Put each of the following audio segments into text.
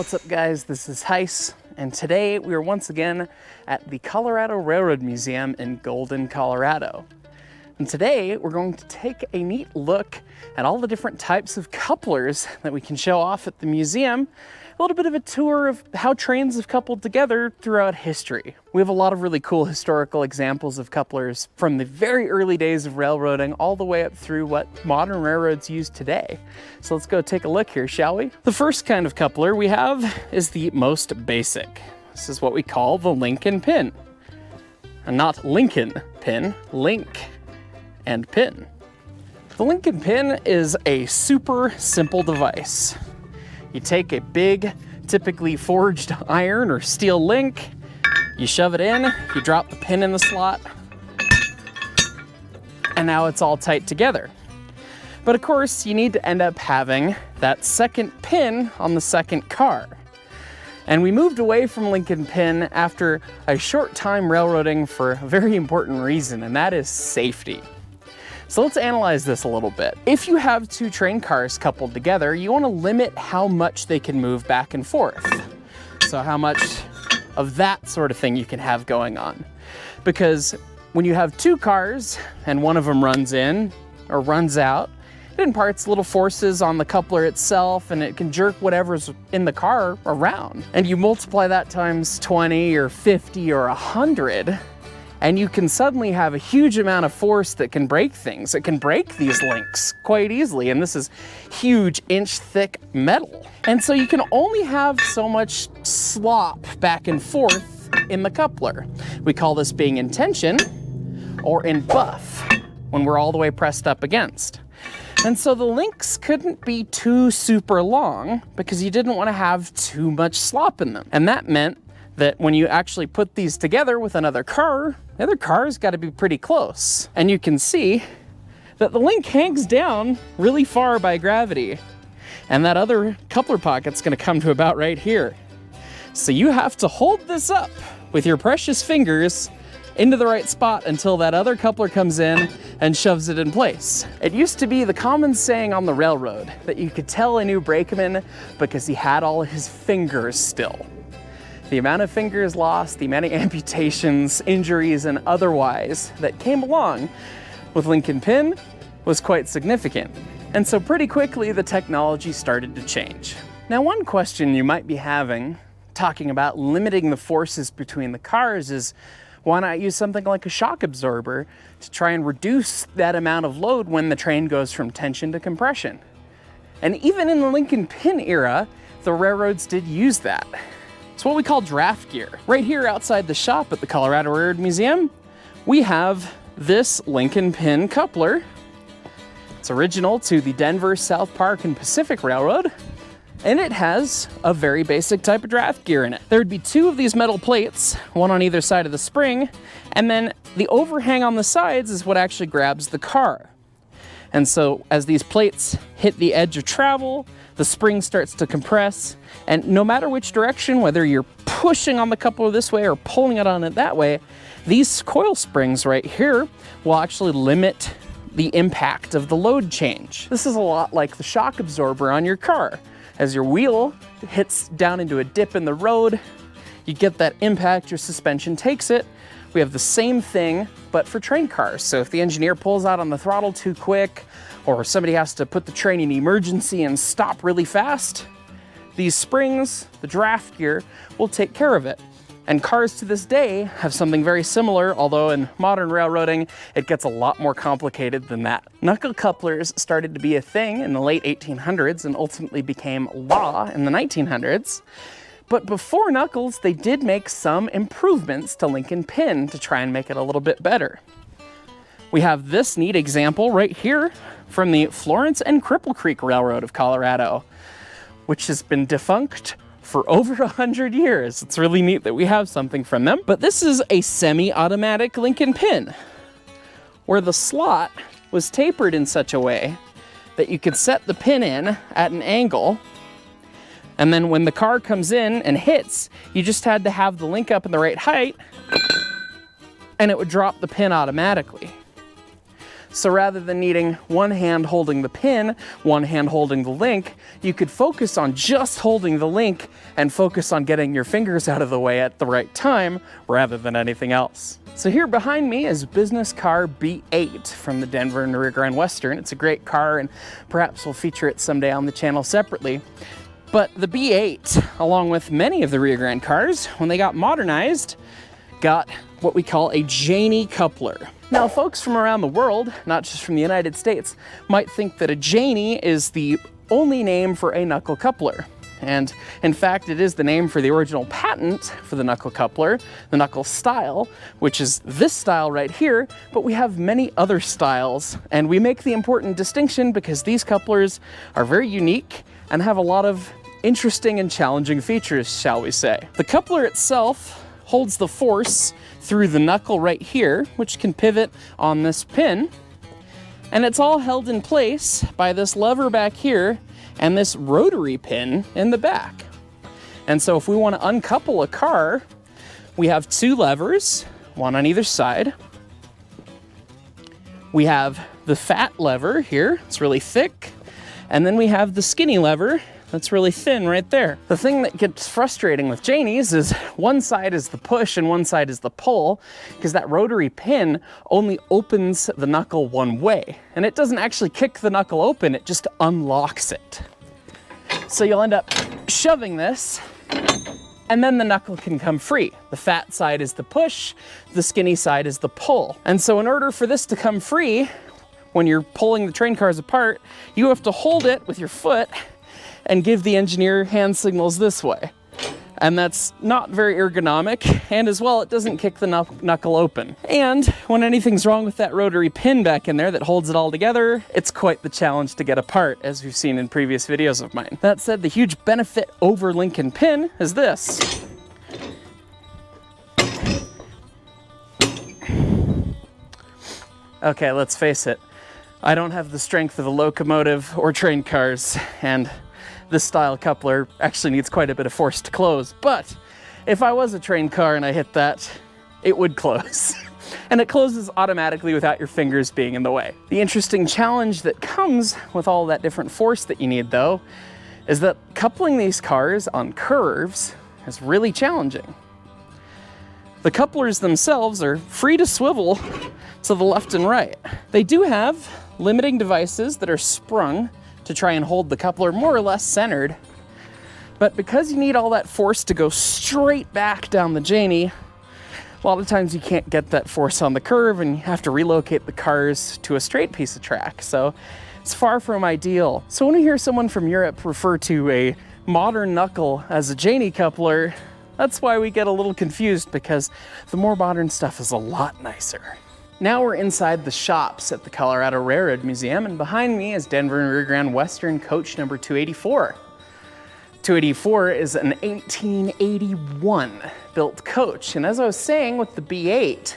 What's up, guys? This is Heiss, and today we are once again at the Colorado Railroad Museum in Golden, Colorado. And today we're going to take a neat look at all the different types of couplers that we can show off at the museum. A little bit of a tour of how trains have coupled together throughout history. We have a lot of really cool historical examples of couplers from the very early days of railroading all the way up through what modern railroads use today. So let's go take a look here, shall we? The first kind of coupler we have is the most basic. This is what we call the link and pin. And not Lincoln pin, link and pin. The link and pin is a super simple device. You take a big, typically forged iron or steel link, you shove it in, you drop the pin in the slot, and now it's all tight together. But of course, you need to end up having that second pin on the second car. And we moved away from link and pin after a short time railroading for a very important reason, and that is safety. So let's analyze this a little bit. If you have two train cars coupled together, you want to limit how much they can move back and forth. So how much of that sort of thing you can have going on. Because when you have two cars and one of them runs in or runs out, it imparts little forces on the coupler itself, and it can jerk whatever's in the car around. And you multiply that times 20 or 50 or 100, and you can suddenly have a huge amount of force that can break things. It can break these links quite easily, and this is huge inch-thick metal. And so you can only have so much slop back and forth in the coupler. We call this being in tension or in buff when we're all the way pressed up against. And so the links couldn't be too super long because you didn't want to have too much slop in them. And that meant that when you actually put these together with another car, the other car's got to be pretty close. And you can see that the link hangs down really far by gravity. And that other coupler pocket's going to come to about right here. So you have to hold this up with your precious fingers into the right spot until that other coupler comes in and shoves it in place. It used to be the common saying on the railroad that you could tell a new brakeman because he had all his fingers still. The amount of fingers lost, the amount of amputations, injuries, and otherwise that came along with link and pin was quite significant. And so pretty quickly, the technology started to change. Now, one question you might be having, talking about limiting the forces between the cars, is why not use something like a shock absorber to try and reduce that amount of load when the train goes from tension to compression? And even in the link and pin era, the railroads did use that. It's what we call draft gear. Right here outside the shop at the Colorado Railroad Museum, we have this link and pin coupler. It's original to the Denver, South Park, and Pacific Railroad, and it has a very basic type of draft gear in it. There would be two of these metal plates, one on either side of the spring, and then the overhang on the sides is what actually grabs the car. And so as these plates hit the edge of travel, the spring starts to compress, and no matter which direction, whether you're pushing on the coupler this way or pulling it on it that way, these coil springs right here will actually limit the impact of the load change. This is a lot like the shock absorber on your car. As your wheel hits down into a dip in the road, you get that impact, your suspension takes it. We have the same thing, but for train cars. So if the engineer pulls out on the throttle too quick, or somebody has to put the train in emergency and stop really fast, these springs, the draft gear, will take care of it. And cars to this day have something very similar, although in modern railroading, it gets a lot more complicated than that. Knuckle couplers started to be a thing in the late 1800s and ultimately became law in the 1900s. But before knuckles, they did make some improvements to link and pin to try and make it a little bit better. We have this neat example right here from the Florence and Cripple Creek Railroad of Colorado, which has been defunct for over 100 years. It's really neat that we have something from them. But this is a semi-automatic link and pin, where the slot was tapered in such a way that you could set the pin in at an angle, and then when the car comes in and hits, you just had to have the link up in the right height, and it would drop the pin automatically. So rather than needing one hand holding the pin, one hand holding the link, you could focus on just holding the link and focus on getting your fingers out of the way at the right time rather than anything else. So here behind me is business car B8 from the Denver and Rio Grande Western. It's a great car, and perhaps we'll feature it someday on the channel separately. But the B8, along with many of the Rio Grande cars, when they got modernized, got what we call a Janney Coupler. Now, folks from around the world, not just from the United States, might think that a Janney is the only name for a knuckle coupler. And in fact, it is the name for the original patent for the knuckle coupler, the knuckle style, which is this style right here, but we have many other styles. And we make the important distinction because these couplers are very unique and have a lot of interesting and challenging features, shall we say. The coupler itself holds the force through the knuckle right here, which can pivot on this pin. And it's all held in place by this lever back here and this rotary pin in the back. And so if we want to uncouple a car, we have two levers, one on either side. We have the fat lever here, it's really thick. And then we have the skinny lever that's really thin right there. The thing that gets frustrating with Janney's is one side is the push and one side is the pull, because that rotary pin only opens the knuckle one way. And it doesn't actually kick the knuckle open, it just unlocks it. So you'll end up shoving this, and then the knuckle can come free. The fat side is the push, the skinny side is the pull. And so in order for this to come free, when you're pulling the train cars apart, you have to hold it with your foot and give the engineer hand signals this way. And that's not very ergonomic, and as well, it doesn't kick the knuckle open. And when anything's wrong with that rotary pin back in there that holds it all together, it's quite the challenge to get apart, as we've seen in previous videos of mine. That said, the huge benefit over Lincoln pin is this. Okay, let's face it. I don't have the strength of a locomotive or train cars, and this style coupler actually needs quite a bit of force to close. But if I was a train car and I hit that, it would close. And it closes automatically without your fingers being in the way. The interesting challenge that comes with all that different force that you need, though, is that coupling these cars on curves is really challenging. The couplers themselves are free to swivel to the left and right. They do have limiting devices that are sprung to try and hold the coupler more or less centered. But because you need all that force to go straight back down the Janney, a lot of times you can't get that force on the curve and you have to relocate the cars to a straight piece of track. So it's far from ideal. So when we hear someone from Europe refer to a modern knuckle as a Janney coupler, that's why we get a little confused, because the more modern stuff is a lot nicer. Now we're inside the shops at the Colorado Railroad Museum, and behind me is Denver and Rio Grande Western coach number 284. 284 is an 1881 built coach, and as I was saying with the B8,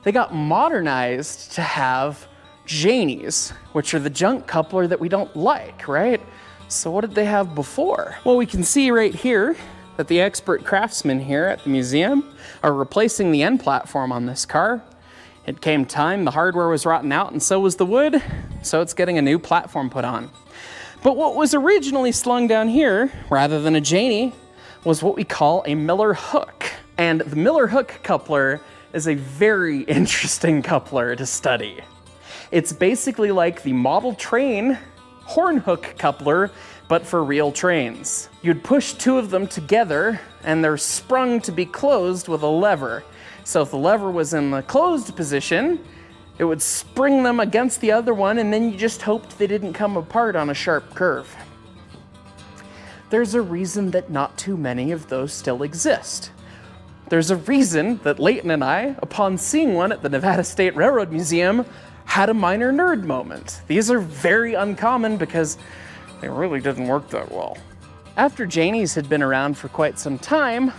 they got modernized to have Janneys, which are the junk coupler that we don't like, right? So what did they have before? Well, we can see right here that the expert craftsmen here at the museum are replacing the end platform on this car. It came time, the hardware was rotten out, and so was the wood, so it's getting a new platform put on. But what was originally slung down here, rather than a Janney, was what we call a Miller hook. And the Miller hook coupler is a very interesting coupler to study. It's basically like the model train horn hook coupler, but for real trains. You'd push two of them together, and they're sprung to be closed with a lever. So if the lever was in the closed position, it would spring them against the other one, and then you just hoped they didn't come apart on a sharp curve. There's a reason that not too many of those still exist. There's a reason that Leighton and I, upon seeing one at the Nevada State Railroad Museum, had a minor nerd moment. These are very uncommon because they really didn't work that well. After Janneys had been around for quite some time,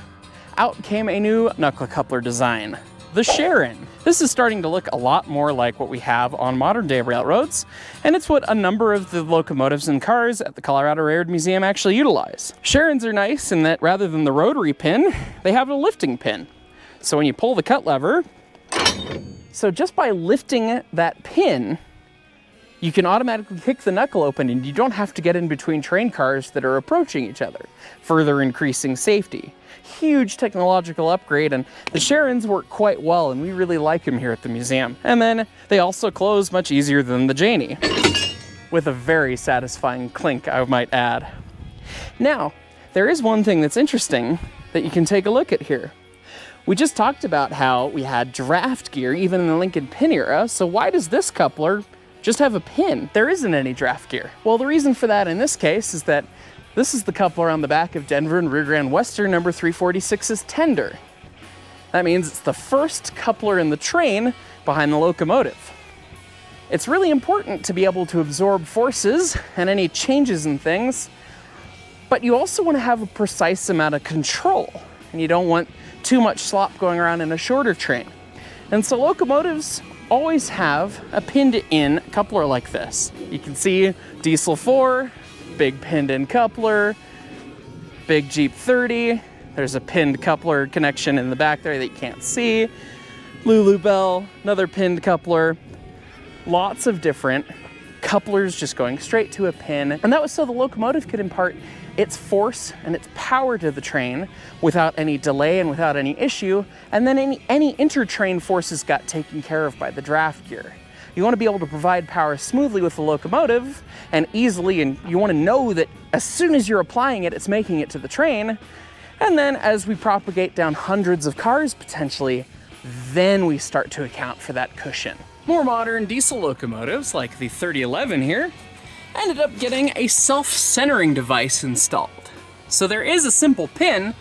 out came a new knuckle coupler design, the Sharon. This is starting to look a lot more like what we have on modern day railroads, and it's what a number of the locomotives and cars at the Colorado Railroad Museum actually utilize. Sharons are nice in that rather than the rotary pin, they have a lifting pin. So when you pull the cut lever, So just by lifting that pin, you can automatically kick the knuckle open and you don't have to get in between train cars that are approaching each other, further increasing safety. Huge technological upgrade, and the Sharons work quite well, and we really like them here at the museum. And then they also close much easier than the Janney, with a very satisfying clink, I might add. Now, there is one thing that's interesting that you can take a look at here. We just talked about how we had draft gear even in the Lincoln Pin era, so why does this coupler just have a pin? There isn't any draft gear. Well, the reason for that in this case is that this is the coupler on the back of Denver and Rio Grande Western number 346's tender. That means it's the first coupler in the train behind the locomotive. It's really important to be able to absorb forces and any changes in things, but you also want to have a precise amount of control, and you don't want too much slop going around in a shorter train. And so locomotives always have a pinned-in coupler like this. You can see Diesel 4, big pinned-in coupler, big Jeep 30. There's a pinned coupler connection in the back there that you can't see. Lulu Bell, another pinned coupler. Lots of different couplers just going straight to a pin. And that was so the locomotive could impart its force and its power to the train without any delay and without any issue. And then any inter-train forces got taken care of by the draft gear. You want to be able to provide power smoothly with the locomotive and easily, and you want to know that as soon as you're applying it, it's making it to the train. And then as we propagate down hundreds of cars potentially, then we start to account for that cushion. More modern diesel locomotives, like the 3011 here, ended up getting a self-centering device installed. So there is a simple pin,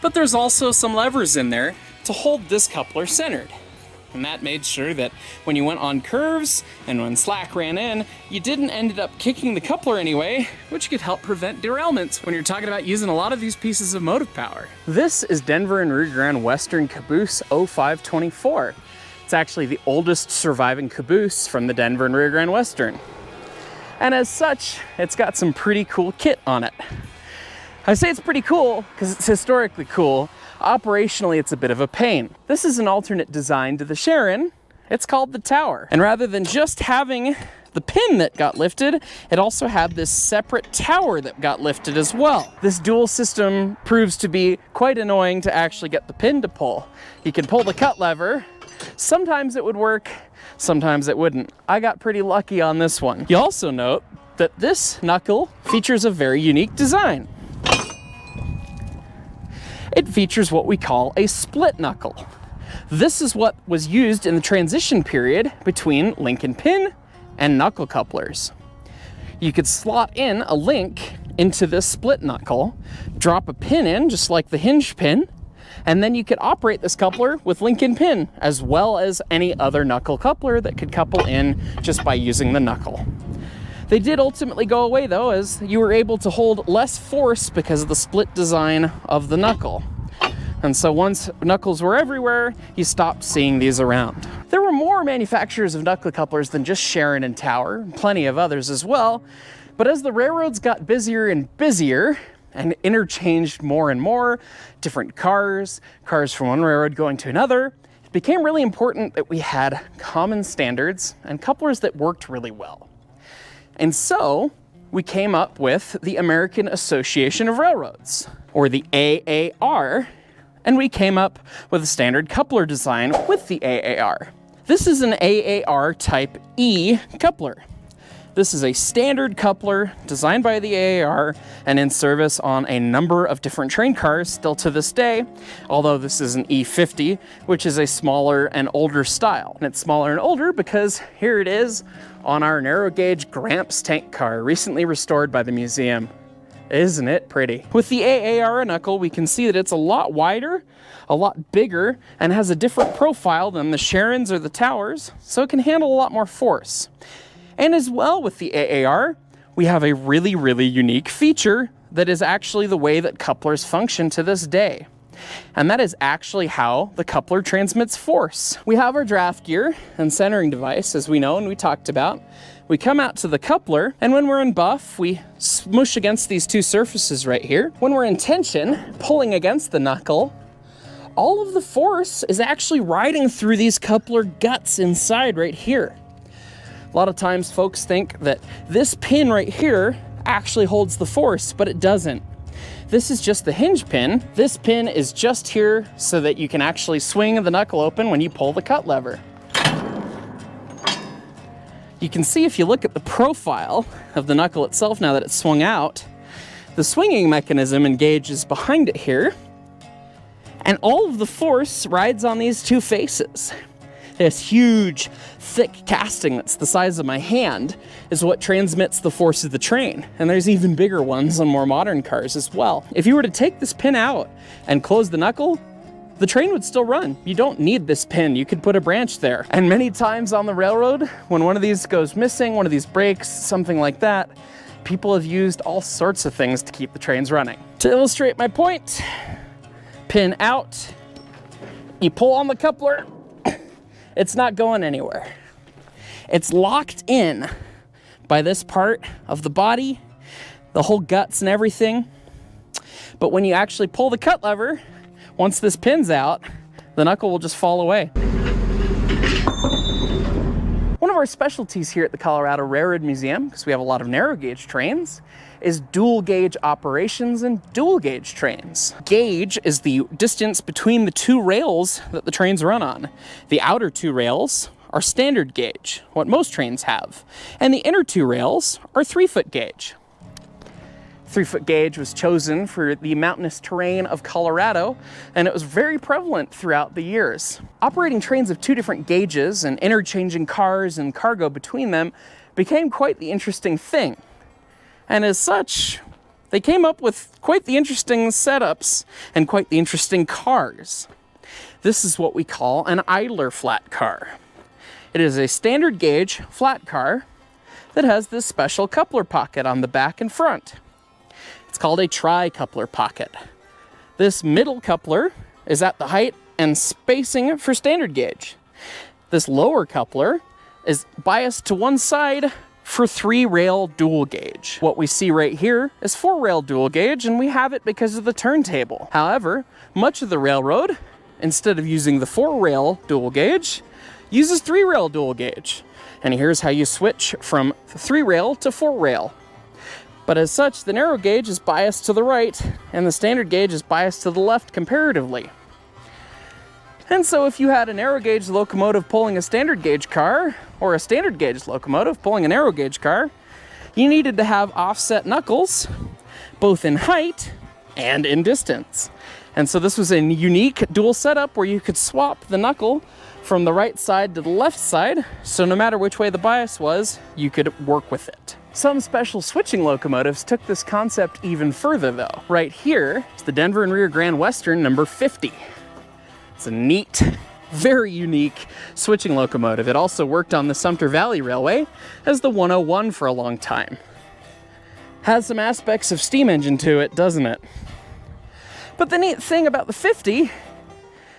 but there's also some levers in there to hold this coupler centered. And that made sure that when you went on curves and when slack ran in, you didn't end up kicking the coupler anyway, which could help prevent derailments when you're talking about using a lot of these pieces of motive power. This is Denver and Rio Grande Western Caboose 0524. It's actually the oldest surviving caboose from the Denver and Rio Grande Western. And as such, it's got some pretty cool kit on it. I say it's pretty cool because it's historically cool. Operationally, it's a bit of a pain. This is an alternate design to the Sharon. It's called the Tower. And rather than just having the pin that got lifted, it also had this separate tower that got lifted as well. This dual system proves to be quite annoying to actually get the pin to pull. You can pull the cut lever. Sometimes it would work, sometimes it wouldn't. I got pretty lucky on this one. You also note that this knuckle features a very unique design. It features what we call a split knuckle. This is what was used in the transition period between Lincoln pin and knuckle couplers. You could slot in a link into this split knuckle, drop a pin in just like the hinge pin, and then you could operate this coupler with Lincoln pin as well as any other knuckle coupler that could couple in just by using the knuckle. They did ultimately go away though, as you were able to hold less force because of the split design of the knuckle. And so once knuckles were everywhere, you stopped seeing these around. There were more manufacturers of knuckle couplers than just Sharon and Tower, plenty of others as well. But as the railroads got busier and busier and interchanged more and more, different cars from one railroad going to another, it became really important that we had common standards and couplers that worked really well. And so we came up with the American Association of Railroads, or the AAR, and we came up with a standard coupler design with the AAR. This is an AAR Type E coupler. This is a standard coupler designed by the AAR and in service on a number of different train cars still to this day, although this is an E50, which is a smaller and older style. And it's smaller and older because here it is on our narrow gauge Gramps tank car, recently restored by the museum. Isn't it pretty? With the AAR knuckle, we can see that it's a lot wider, a lot bigger, and has a different profile than the Sharons or the Towers, so it can handle a lot more force. And as well with the AAR, we have a really, really unique feature that is actually the way that couplers function to this day. And that is actually how the coupler transmits force. We have our draft gear and centering device, as we know and we talked about. We come out to the coupler, and when we're in buff, we smoosh against these two surfaces right here. When we're in tension, pulling against the knuckle, all of the force is actually riding through these coupler guts inside right here. A lot of times folks think that this pin right here actually holds the force, but it doesn't. This is just the hinge pin. This pin is just here so that you can actually swing the knuckle open when you pull the cut lever. You can see if you look at the profile of the knuckle itself now that it's swung out, the swinging mechanism engages behind it here, and all of the force rides on these two faces. This huge, thick casting that's the size of my hand is what transmits the force of the train. And there's even bigger ones on more modern cars as well. If you were to take this pin out and close the knuckle, the train would still run. You don't need this pin. You could put a branch there. And many times on the railroad, when one of these goes missing, one of these breaks, something like that, people have used all sorts of things to keep the trains running. To illustrate my point, pin out, you pull on the coupler, it's not going anywhere. It's locked in by this part of the body, the whole guts and everything. But when you actually pull the cut lever, once this pin's out, the knuckle will just fall away. One of our specialties here at the Colorado Railroad Museum, because we have a lot of narrow gauge trains, is dual gauge operations and dual gauge trains. Gauge is the distance between the two rails that the trains run on. The outer two rails are standard gauge, what most trains have, and the inner two rails are 3-foot gauge. 3-foot gauge was chosen for the mountainous terrain of Colorado, and it was very prevalent throughout the years. Operating trains of two different gauges and interchanging cars and cargo between them became quite the interesting thing. And as such, they came up with quite the interesting setups and quite the interesting cars. This is what we call an idler flat car. It is a standard gauge flat car that has this special coupler pocket on the back and front. It's called a tri-coupler pocket. This middle coupler is at the height and spacing for standard gauge. This lower coupler is biased to one side for 3-rail dual gauge. What we see right here is 4-rail dual gauge, and we have it because of the turntable. However, much of the railroad, instead of using the 4-rail dual gauge, uses 3-rail dual gauge. And here's how you switch from 3-rail to 4-rail. But as such, the narrow gauge is biased to the right, and the standard gauge is biased to the left comparatively. And so if you had a narrow gauge locomotive pulling a standard gauge car, or a standard gauge locomotive pulling a narrow gauge car, you needed to have offset knuckles, both in height and in distance. And so this was a unique dual setup where you could swap the knuckle from the right side to the left side, so no matter which way the bias was, you could work with it. Some special switching locomotives took this concept even further though. Right here is the Denver and Rear Grand Western number 50. It's a neat, very unique switching locomotive. It also worked on the Sumter Valley Railway as the 101 for a long time. Has some aspects of steam engine to it, doesn't it? But the neat thing about the 50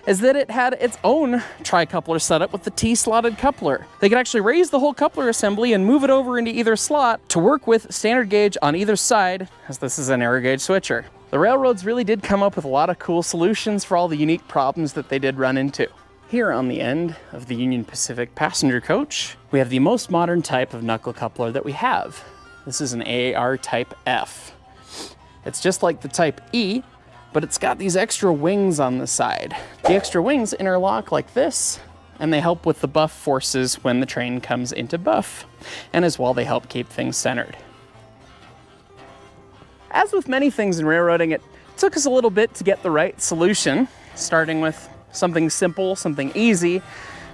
is that it had its own tri-coupler setup with the T-slotted coupler. They could actually raise the whole coupler assembly and move it over into either slot to work with standard gauge on either side, as this is a narrow gauge switcher. The railroads really did come up with a lot of cool solutions for all the unique problems that they did run into. Here on the end of the Union Pacific passenger coach, we have the most modern type of knuckle coupler that we have. This is an AAR Type F. It's just like the Type E, but it's got these extra wings on the side. The extra wings interlock like this, and they help with the buff forces when the train comes into buff, and as well they help keep things centered. As with many things in railroading, it took us a little bit to get the right solution, starting with something simple, something easy,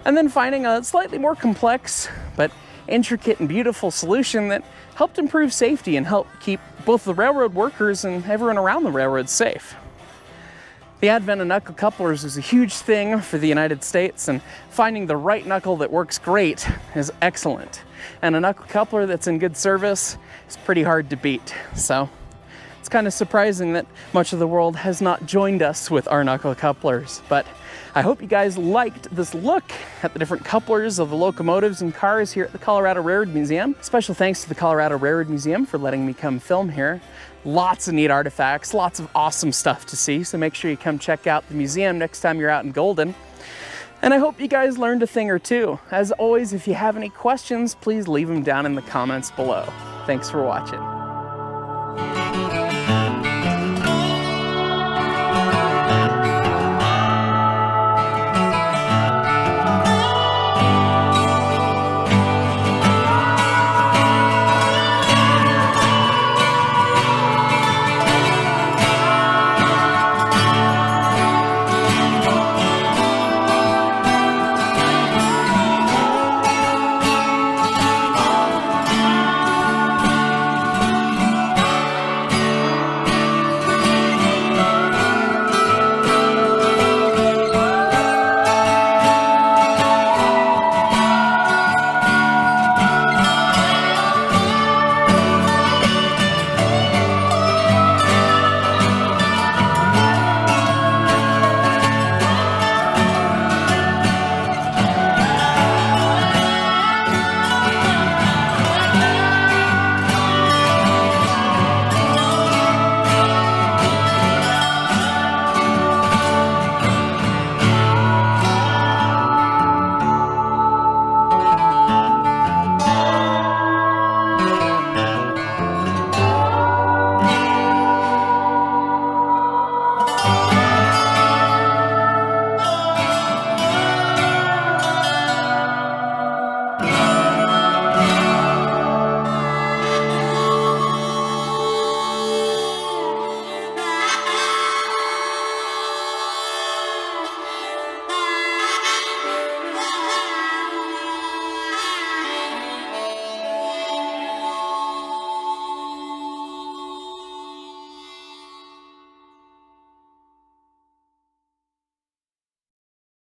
and then finding a slightly more complex but intricate and beautiful solution that helped improve safety and help keep both the railroad workers and everyone around the railroad safe. The advent of knuckle couplers is a huge thing for the United States, and finding the right knuckle that works great is excellent. And a knuckle coupler that's in good service is pretty hard to beat. So it's kind of surprising that much of the world has not joined us with our knuckle couplers, but I hope you guys liked this look at the different couplers of the locomotives and cars here at the Colorado Railroad Museum. Special thanks to the Colorado Railroad Museum for letting me come film here. Lots of neat artifacts, lots of awesome stuff to see, so make sure you come check out the museum next time you're out in Golden. And I hope you guys learned a thing or two. As always, if you have any questions, please leave them down in the comments below. Thanks for watching.